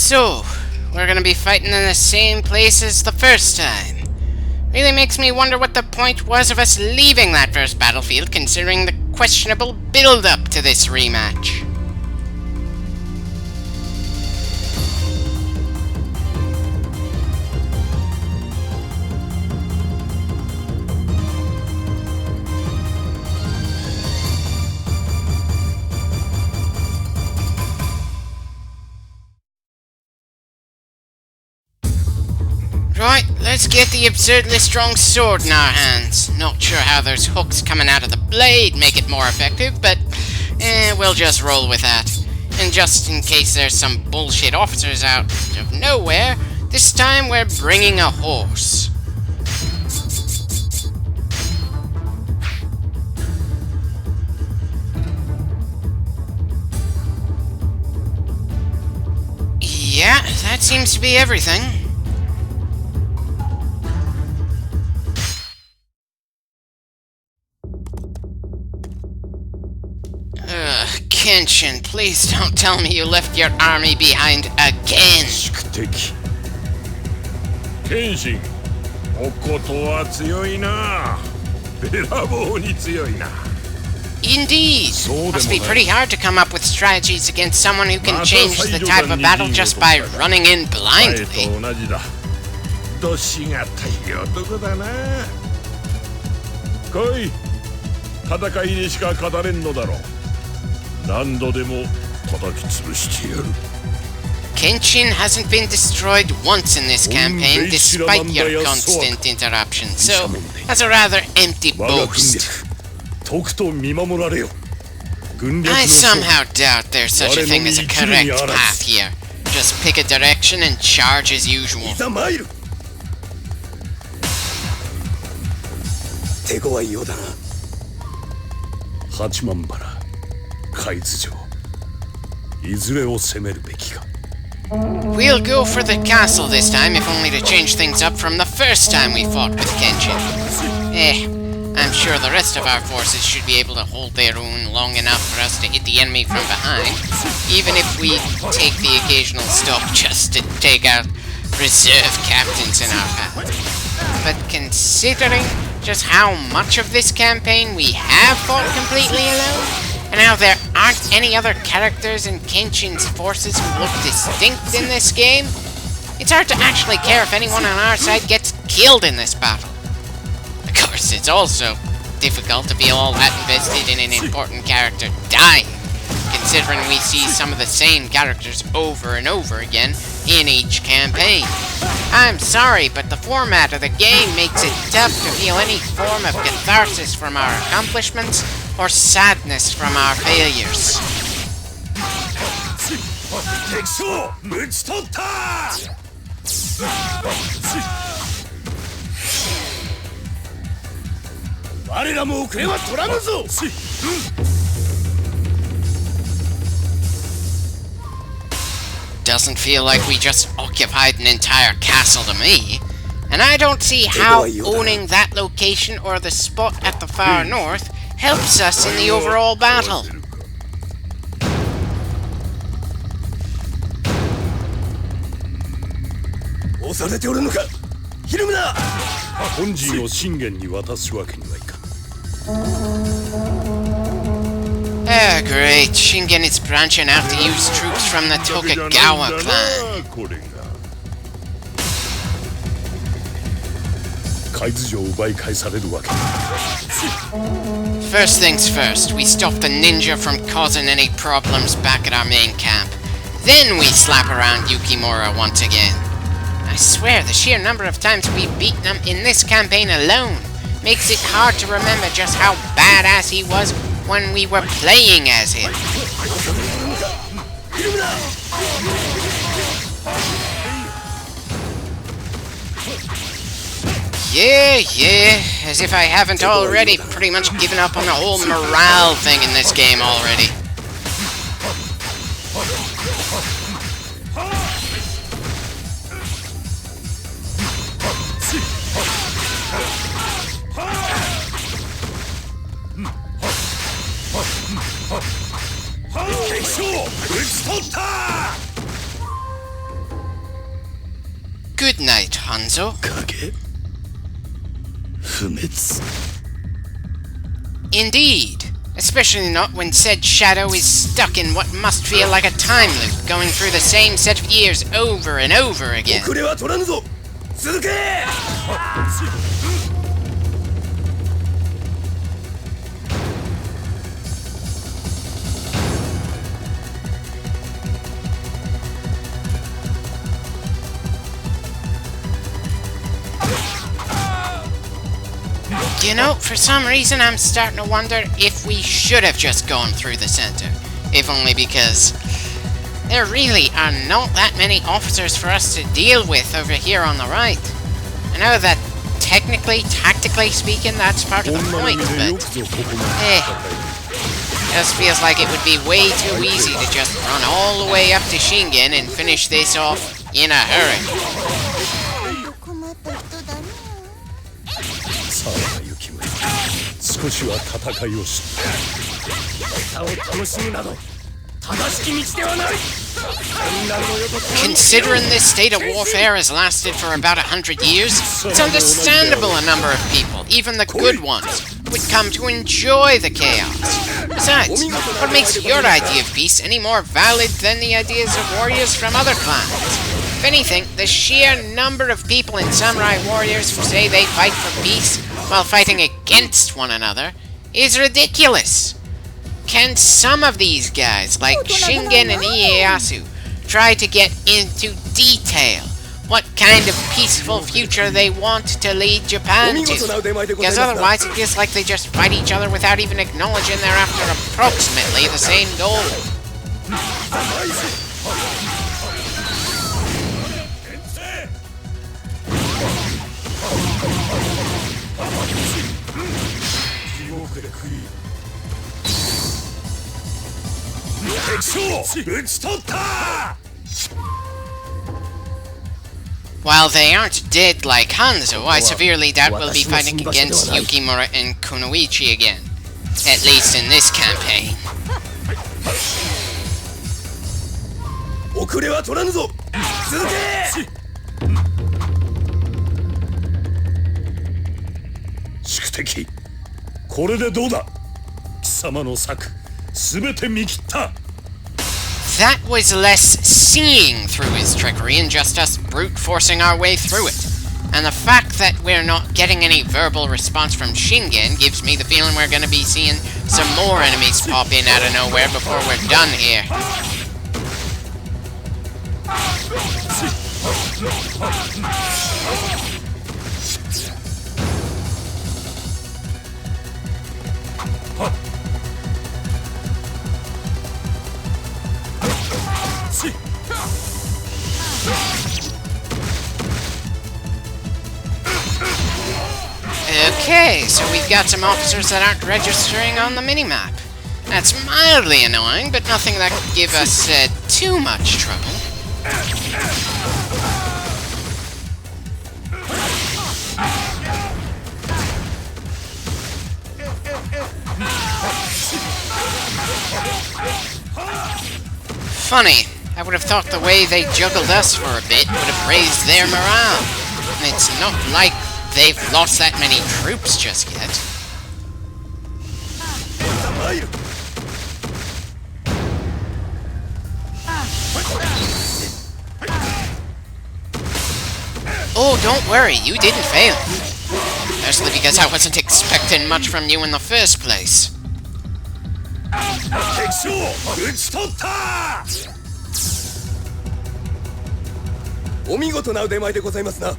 So, we're gonna be fighting in the same place as the first time. Really makes me wonder what the point was of us leaving that first battlefield, considering the questionable build-up to this rematch. Right, let's get the absurdly strong sword in our hands. Not sure how those hooks coming out of the blade make it more effective, but we'll just roll with that. And just in case there's some bullshit officers out of nowhere, this time we're bringing a horse. Yeah, that seems to be everything. Kenshin, please don't tell me you left your army behind again. Kenshin, おことは強いな。べらぼうに強いな。Indeed. Must be pretty hard to come up with strategies against someone who can change the type of battle just by running in blindly. 同じだ。どしがたい男だな。来い。戦いにしか勝たれんのだろう。何度でも叩き潰してやる。 Kenshin hasn't been destroyed once in this campaign, despite your constant interruption, so that's a rather empty boast. I somehow doubt there's such a thing as a correct path here. Just pick a direction and charge as usual. 手強いようだな。八幡原、海津城、いずれを攻めるべきか。 We'll go for the castle this time, if only to change things up from the first time we fought with Kenshin. I'm sure the rest of our forces should be able to hold their own long enough for us to hit the enemy from behind, even if we take the occasional stop just to take out reserve captains in our path. But considering just how much of this campaign we have fought completely alone, and how there aren't any other characters in Kenshin's forces who look distinct in this game, it's hard to actually care if anyone on our side gets killed in this battle. Of course, it's also difficult to feel all that invested in an important character dying, considering we see some of the same characters over and over again in each campaign. I'm sorry, but the format of the game makes it tough to feel any form of catharsis from our accomplishments or sadness from our failures. Doesn't feel like we just occupied an entire castle to me. And I don't see how owning that location or the spot at the far north helps us in the overall battle. Ah, great. Shingen is branching out to use troops from the Tokugawa clan. First things first, we stop the ninja from causing any problems back at our main camp. Then we slap around Yukimura once again. I swear, the sheer number of times we've beaten him in this campaign alone makes it hard to remember just how badass he was when we were playing as him. Yeah, as if I haven't already pretty much given up on the whole morale thing in this game already. midnight, Hanzo. 影不滅 Indeed. Especially not when said shadow is stuck in what must feel like a time loop, going through the same set of years over and over again. 遅れは取らぬぞ続け You know, for some reason I'm starting to wonder if we should have just gone through the center. If only because there really are not that many officers for us to deal with over here on the right. I know that technically, tactically speaking, that's part of the point, but just feels like it would be way too easy to just run all the way up to Shingen and finish this off in a hurry. さあ雪村少しは戦いをし戦を楽しむなど正しき道ではない Considering this state of warfare has lasted for about 100 years, it's understandable a number of people, even the good ones, would come to enjoy the chaos. Besides, what makes your idea of peace any more valid than the ideas of warriors from other clans? If anything, the sheer number of people in Samurai Warriors who say they fight for peace while fighting against one another is ridiculous. Can some of these guys, like Shingen and Ieyasu, try to get into detail what kind of peaceful future they want to lead Japan to? Because otherwise it feels like they just fight each other without even acknowledging they're after approximately the same goal. While they aren't dead like Hanzo, I severely doubt we'll be fighting against Yukimura and Kunoichi again. At least in this campaign. 遅れは取らぬぞ続け宿敵これでどうだ貴様の策すべて見切った That was less seeing through his trickery and just us brute forcing our way through it. And the fact that we're not getting any verbal response from Shingen gives me the feeling we're gonna be seeing some more enemies pop in out of nowhere before we're done here. Okay, so we've got some officers that aren't registering on the minimap. That's mildly annoying, but nothing that could give us too much trouble. Funny, I would have thought the way they juggled us for a bit would have raised their morale. And it's not like they've lost that many troops just yet. Oh, don't worry, you didn't fail. Mostly because I wasn't expecting much from you in the first place. 敵将討ち取ったお見事な腕前でございますな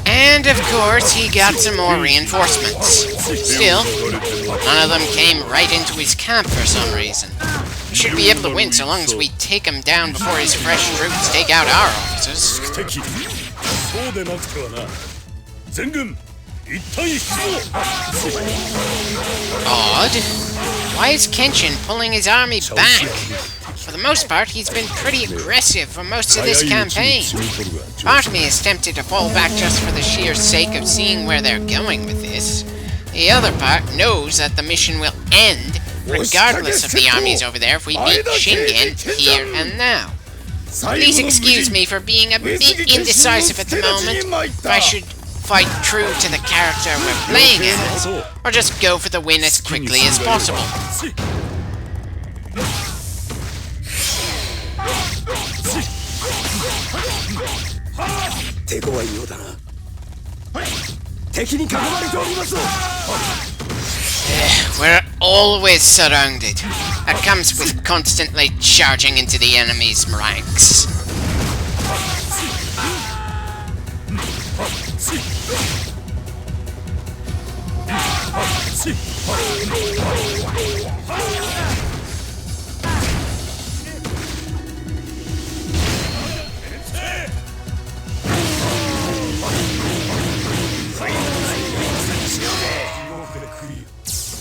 And of course, he got some more reinforcements. Still, none of them came right into his camp for some reason. We should be able to win so long as we take him down before his fresh troops take out our officers. そうでなくてはな全軍 Odd. Why is Kenshin pulling his army back? For the most part, he's been pretty aggressive for most of this campaign. Part of me is tempted to fall back just for the sheer sake of seeing where they're going with this. The other part knows that the mission will end regardless of the armies over there if we beat Shingen here and now. Please excuse me for being a bit indecisive at the moment, if I should fight true to the character we're playing as, or just go for the win as quickly as possible. 手強いようだな。敵に囲まれております。 We're always surrounded. That comes with constantly charging into the enemy's ranks.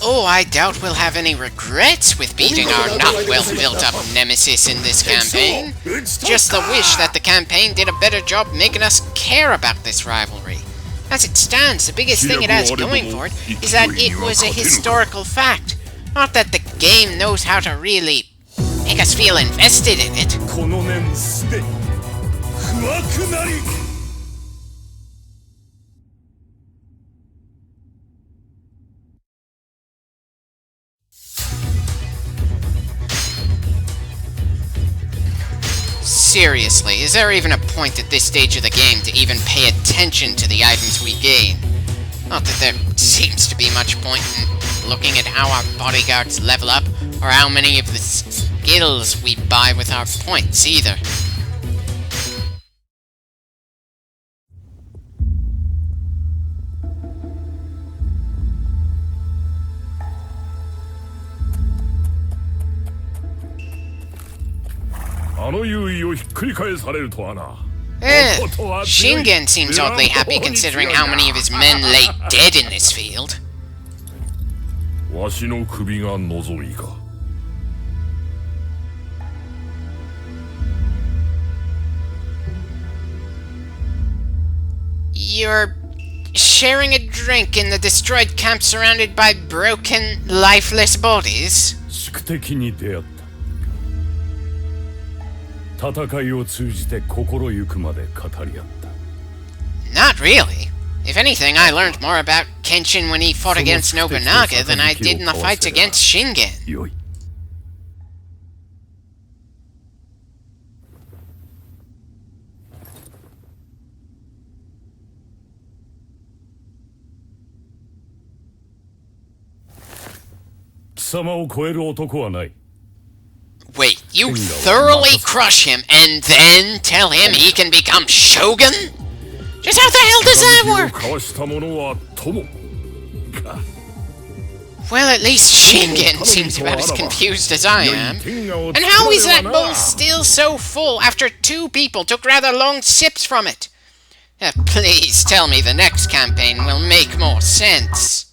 Oh, I doubt we'll have any regrets with beating our not well-built-up nemesis in this campaign. Just the wish that the campaign did a better job making us care about this rivalry. As it stands, the biggest thing it has going for it is that it was a historical fact. Not that the game knows how to really make us feel invested in it. Seriously, is there even a point at this stage of the game to even pay attention to the items we gain? Not that there seems to be much point in looking at how our bodyguards level up, or how many of the skills we buy with our points, either. Shingen seems oddly happy considering how many of his men lay dead in this field. You're sharing a drink in the destroyed camp surrounded by broken, lifeless bodies? Not really. If anything, I learned more about Kenshin when he fought against Nobunaga than I did in the fights against Shingen. Wait, you thoroughly crush him and then tell him he can become Shogun? Just how the hell does that work? Well, at least Shingen seems about as confused as I am. And how is that bowl still so full after 2 people took rather long sips from it? Please tell me the next campaign will make more sense.